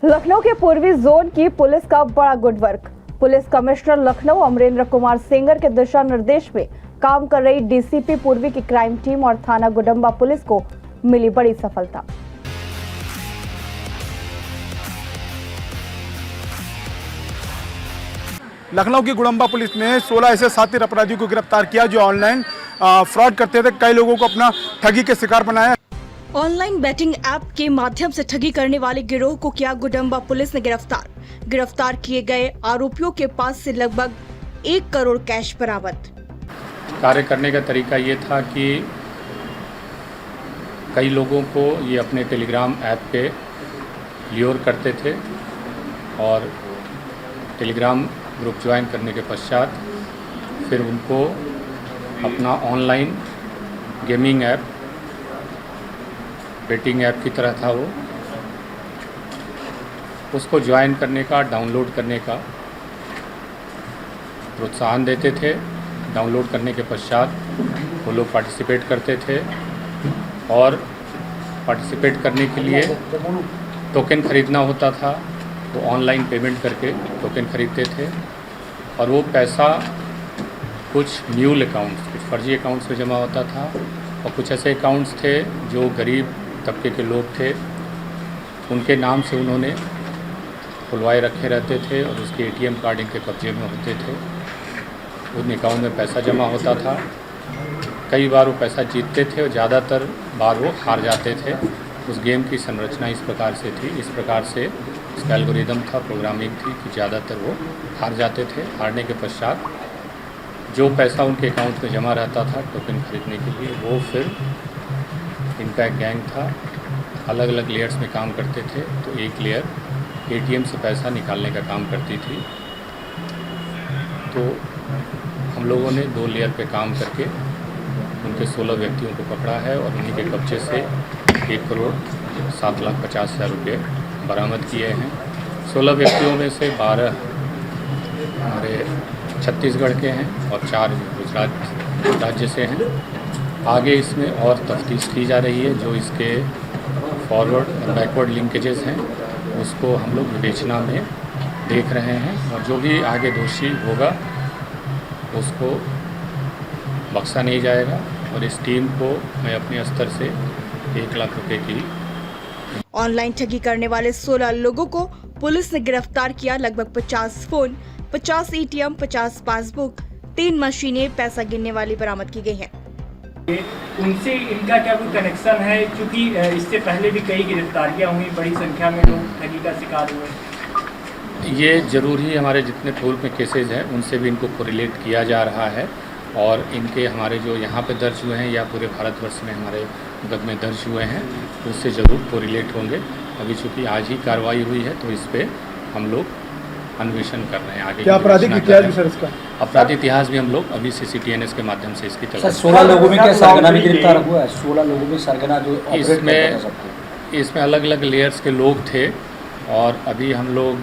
लखनऊ के पूर्वी जोन की पुलिस का बड़ा good work. Police commissioner Lucknow Amarendra Kumar Sengar के दिशा निर्देश में काम कर रही डीसीपी पूर्वी की क्राइम टीम और थाना गुडम्बा पुलिस को मिली बड़ी सफलता। लखनऊ की गुडम्बा पुलिस ने 16 ऐसे शातिर अपराधियों को गिरफ्तार किया जो ऑनलाइन फ्रॉड करते थे। कई लोगों को अपना ठगी के शिकार बनाया। ऑनलाइन बेटिंग ऐप के माध्यम से ठगी करने वाले गिरोह को किया गुडम्बा पुलिस ने गिरफ्तार। गिरफ्तार किए गए आरोपियों के पास से लगभग 1 करोड़ कैश बरामद। कार्य करने का तरीका ये था कि कई लोगों को ये अपने टेलीग्राम ऐप पे ल्योर करते थे और टेलीग्राम ग्रुप ज्वाइन करने के पश्चात फिर उनको अपना online gaming app, betting app की तरह था वो, उसको ज्वाइन करने का, डाउनलोड करने का प्रोत्साहन देते थे। डाउनलोड करने के पश्चात वो लोग पार्टिसिपेट करते थे और पार्टिसिपेट करने के लिए टोकन ख़रीदना होता था। वो ऑनलाइन पेमेंट करके टोकन ख़रीदते थे और वो पैसा कुछ म्यूल अकाउंट्स, कुछ फर्जी अकाउंट्स में जमा होता था और कुछ ऐसे अकाउंट्स थे जो गरीब तबके के लोग थे, उनके नाम से उन्होंने खुलवाए रखे रहते थे और उसके एटीएम कार्ड इनके कब्जे में होते थे। उन अकाउंट में पैसा जमा होता था। कई बार वो पैसा जीतते थे और ज़्यादातर बार वो हार जाते थे। उस गेम की संरचना इस प्रकार से थी, इस प्रकार से इसका एल्गोरिदम था, प्रोग्रामिंग थी कि ज़्यादातर वो हार जाते थे। हारने के पश्चात जो पैसा उनके अकाउंट में जमा रहता था टोकन खरीदने के लिए, वो फिर इनका एक गैंग था, अलग अलग लेयर्स में काम करते थे। तो एक लेयर एटीएम से पैसा निकालने का काम करती थी। तो हम लोगों ने 2 लेयर पे काम करके उनके 16 व्यक्तियों को पकड़ा है और उन्हीं के कब्जे से 1,07,50,000 रुपये बरामद किए हैं। 16 व्यक्तियों में से 12 हमारे छत्तीसगढ़ के हैं और 4 गुजरात राज्य से हैं। आगे इसमें और तफ्तीश की जा रही है। जो इसके फॉरवर्ड और बैकवर्ड लिंकेजेस हैं उसको हम लोग विवेचना में देख रहे हैं और जो भी आगे दोषी होगा उसको बख्शा नहीं जाएगा। और इस टीम को मैं अपने स्तर से 1 लाख रुपए की। ऑनलाइन ठगी करने वाले 16 लोगों को पुलिस ने गिरफ्तार किया। लगभग 50 फोन, 50 एटीएम, 50 पासबुक, 3 मशीनें पैसा गिनने वाली बरामद की गई हैं। उनसे इनका क्या कोई कनेक्शन है? क्योंकि इससे पहले भी कई गिरफ्तारियां हुई, बड़ी संख्या में लोग ठगी का शिकार हुए। ये ज़रूर ही हमारे जितने पूर्व में केसेज हैं उनसे भी इनको कोरिलेट किया जा रहा है और इनके हमारे जो यहाँ पे दर्ज हुए हैं या पूरे भारतवर्ष में हमारे मुकदमे दर्ज हुए हैं उससे ज़रूर कोरिलेट होंगे। अभी चूँकि आज ही कार्रवाई हुई है तो इस पर हम लोग अन्वेषण कर रहे हैं। आगे क्या आपराधिक इतिहास भी सर इसका? आपराधिक इतिहास भी हम लोग अभी CCTNS के माध्यम से इसकी तलाश। 16 लोगों में क्या सरगना भी गिरफ्तार हुआ है? 16 लोगों में सरगना जो इसमें अलग अलग लेयर्स के लोग थे और अभी हम लोग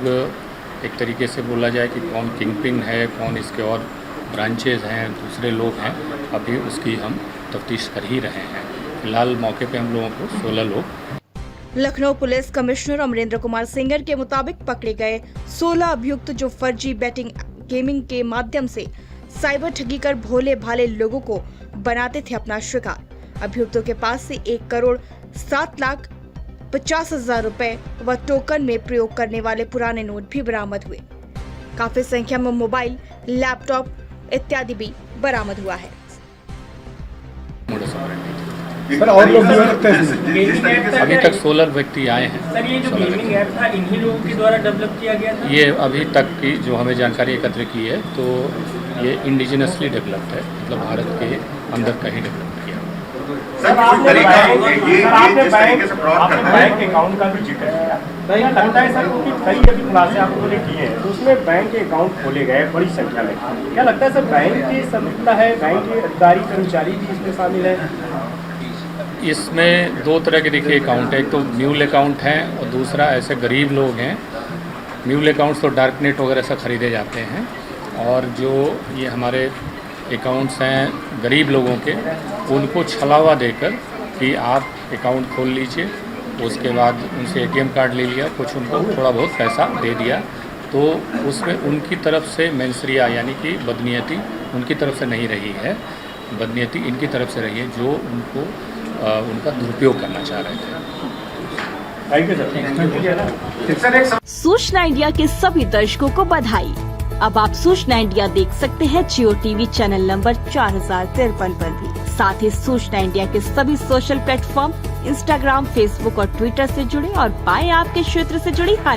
एक तरीके से बोला जाए कि कौन किंगपिन है, कौन इसके और ब्रांचेज हैं, दूसरे लोग हैं, अभी उसकी हम तफ्तीश कर ही रहे हैं। फिलहाल मौके पे हम लोगों को 16 लोग। लखनऊ पुलिस कमिश्नर अमरेंद्र कुमार सेंगर के मुताबिक पकड़े गए 16 अभियुक्त जो फर्जी बेटिंग गेमिंग के माध्यम से साइबर ठगी कर भोले भाले लोगों को बनाते थे अपना शिकार। अभियुक्तों के पास से 1,07,50,000 रुपए व टोकन में प्रयोग करने वाले पुराने नोट भी बरामद हुए। काफी संख्या में मोबाइल, लैपटॉप इत्यादि भी बरामद हुआ है। सर और लोग भी हो सकते हैं? अभी तक 16 व्यक्ति आए हैं। सर ये जो गेमिंग ऐप था इन्हीं लोगों के द्वारा डेवलप किया गया था? ये अभी तक की जो हमें जानकारी एकत्र की है तो ये इंडिजिनसली डेवलप्ड है, मतलब भारत के अंदर का ही डेवलप किया। सर आपने बैंक अकाउंट का भी जिक्र किया, तो यह लगता है सर कि कई अभी खुलासे आप लोगों ने किए हैं तो उसमें बैंक के अकाउंट खोले गए बड़ी संख्या में। क्या लगता है सर बैंक की संलिप्तता है, बैंक के अधिकारी कर्मचारी भी इसमें शामिल है? इसमें 2 तरह के देखिए अकाउंट है। एक तो म्यूल अकाउंट हैं और दूसरा ऐसे गरीब लोग हैं। म्यूल अकाउंट्स तो डार्कनेट वगैरह से ख़रीदे जाते हैं और जो ये हमारे अकाउंट्स हैं गरीब लोगों के, उनको छलावा देकर कि आप अकाउंट खोल लीजिए उसके बाद उनसे एटीएम कार्ड ले लिया, कुछ उनको थोड़ा बहुत पैसा दे दिया। तो उसमें उनकी तरफ से मेंसरिया यानी कि बदनीयती उनकी तरफ से नहीं रही है, बदनीयती इनकी तरफ से रही है जो उनको उनका दुरुपयोग करना चाह रहे थे। Thank you sir. सूचना इंडिया के सभी दर्शकों को बधाई। अब आप सूचना इंडिया देख सकते हैं जियो टीवी चैनल नंबर 4053 पर भी। साथ ही सूचना इंडिया के सभी सोशल प्लेटफॉर्म इंस्टाग्राम, फेसबुक और ट्विटर से जुड़े और पाएं आपके क्षेत्र से जुड़ी हर